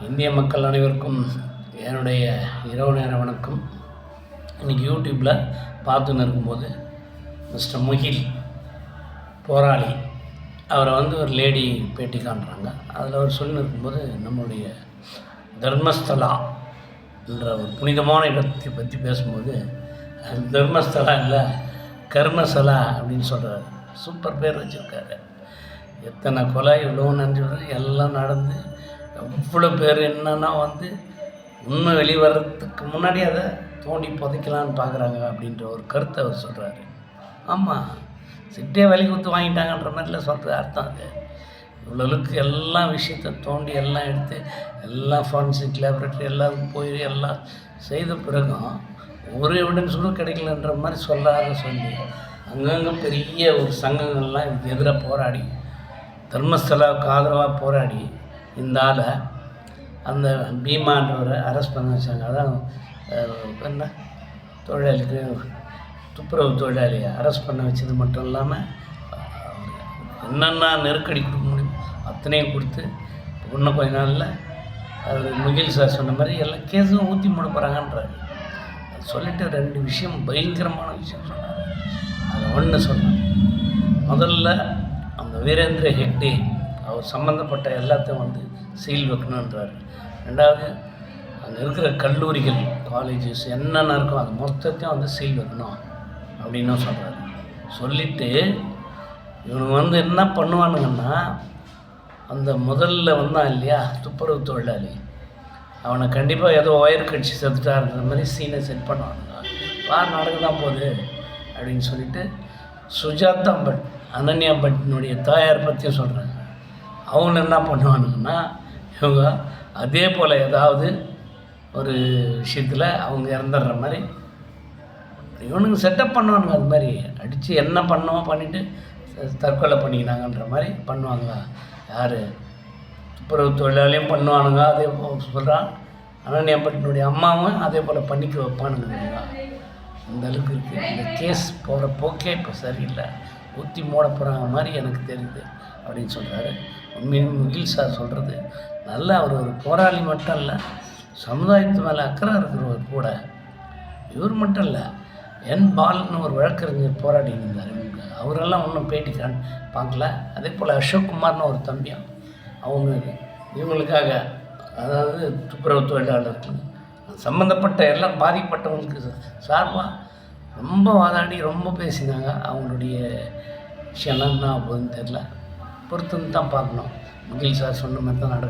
இந்திய மக்கள் அனைவருக்கும் என்னுடைய இரவு நேர வணக்கம். இன்றைக்கி யூடியூப்பில் பார்த்துன்னு இருக்கும்போது மிஸ்டர் முகில் போராளி அவரை ஒரு லேடி பேட்டி காண்றாங்க. அதில் அவர் சொல்லின்னு இருக்கும்போது நம்மளுடைய தர்மஸ்தலா என்ற ஒரு புனிதமான இடத்தை பற்றி பேசும்போது தர்மஸ்தலா இல்லை கர்மசலா அப்படின்னு சொல்கிறார். சூப்பர் பேர் வச்சுருக்காரு. எத்தனை கொலை இவ்வளோ நஞ்சு எல்லாம் நடந்து எவ்வளோ பேர் என்னன்னா உண்மை வெளிவரத்துக்கு முன்னாடி அதை தோண்டி புதைக்கலான்னு பார்க்குறாங்க அப்படின்ற ஒரு கருத்தை அவர் சொல்கிறாரு. ஆமாம், சிட்டே வேலை கொடுத்து வாங்கிட்டாங்கன்ற மாதிரிலாம் சொல்கிறது அர்த்தம். அது இவ்வளோக்கு எல்லா விஷயத்தை தோண்டி எல்லாம் எடுத்து எல்லாம் ஃபாரன்சிக் லேபரேட்டரி எல்லாருக்கும் போய் எல்லாம் செய்த பிறகும் ஒரு எவிடன்ஸ் கூட கிடைக்கலன்ற மாதிரி சொல்லி அங்கங்கே பெரிய ஒரு சங்கங்கள்லாம் இதுக்கு எதிராக போராடி தர்மஸ்தலாவுக்கு ஆதரவாக போராடி இந்த ஆளை அந்த பீமான்றவரை அரெஸ்ட் பண்ண வச்சாங்க. அதான் என்ன தொழிலாளிக்கு துப்புரவு தொழிலாளியை அரெஸ்ட் பண்ண வச்சது மட்டும் இல்லாமல் என்னென்ன நெருக்கடி கொடுக்க முடியும் அத்தனையும் கொடுத்து இன்னும் கொஞ்ச நாளில் அவர் முகில் சார் சொன்ன மாதிரி எல்லா கேஸும் ஊற்றி மூட போகிறாங்கன்றாரு. அது சொல்லிவிட்டு 2 விஷயம் பயங்கரமான விஷயம் சொன்னார். அதை ஒன்று சொன்னார். முதல்ல அந்த வீரேந்திர ஹெக்டே அவர் சம்மந்தப்பட்ட எல்லாத்தையும் சீல் வைக்கணுன்றார். 2வது அங்கே இருக்கிற கல்லூரிகள் காலேஜஸ் என்னென்ன இருக்கோ அது மொத்தத்தையும் சீல் வைக்கணும் அப்படின்னு சொல்கிறார். சொல்லிவிட்டு இவனுங்க என்ன பண்ணுவானுங்கன்னா அந்த முதல்ல வந்தான் இல்லையா துப்புரவு தொழிலாளி, அவனை கண்டிப்பாக ஏதோ ஒயர் கட்சி செத்துட்டாருன்ற மாதிரி சீனை செட் பண்ணுவானுங்க. நடக்க தான் போகுது அப்படின்னு சொல்லிட்டு சுஜாதா பட் அனன்யா பட்டினுடைய தாயார் பற்றியும் சொல்கிறாங்க. அவங்க என்ன பண்ணுவானுங்கன்னா இவங்க அதே போல் ஏதாவது ஒரு விஷயத்தில் அவங்க இறந்துடுற மாதிரி இவனுங்க செட்டப் பண்ணுவானுங்க. அது மாதிரி அடித்து என்ன பண்ணுவோம் பண்ணிவிட்டு தற்கொலை பண்ணிக்கினாங்கன்ற மாதிரி பண்ணுவாங்க. யார் துப்புரவு தொழிலாளியும் பண்ணுவானுங்க. அதே போல் சொல்கிறான் அனன்யா பட்டினுடைய அம்மாவும் அதே போல் பண்ணிக்க வைப்பானுங்க. இந்த அளவுக்கு இருக்குது. இந்த கேஸ் போகிற போக்கே இப்போ சரியில்லை, ஊற்றி மூட போகிறாங்க மாதிரி எனக்கு தெரியுது அப்படின்னு சொல்கிறாரு. உண்மையும் முகில் சார் சொல்கிறது நல்லா. அவர் ஒரு போராளி மட்டும் இல்லை, சமுதாயத்து மேலே அக்கறை இருக்கிறவர் கூட. இவர் மட்டும் இல்லை, என் பால்னு ஒரு வழக்கறிஞர் போராடி இருந்தார். அவரெல்லாம் ஒன்றும் பேட்டி பார்க்கல. அதே போல் அசோக் குமார்னு ஒரு தம்பியும் இவங்களுக்காக, அதாவது துப்புரவு தொழிலாளர்கள் சம்மந்தப்பட்ட எல்லாம் பாதிக்கப்பட்டவங்களுக்கு சார்பாக ரொம்ப வாதாடி ரொம்ப பேசினாங்க. அவங்களுடைய விஷயம்லாம் என்ன ஆகுதுன்னு தெரில, பொறுத்துன்னு தான் பார்க்கணும். முகில் சார் சொன்ன மாதிரி தான் நடக்கும்.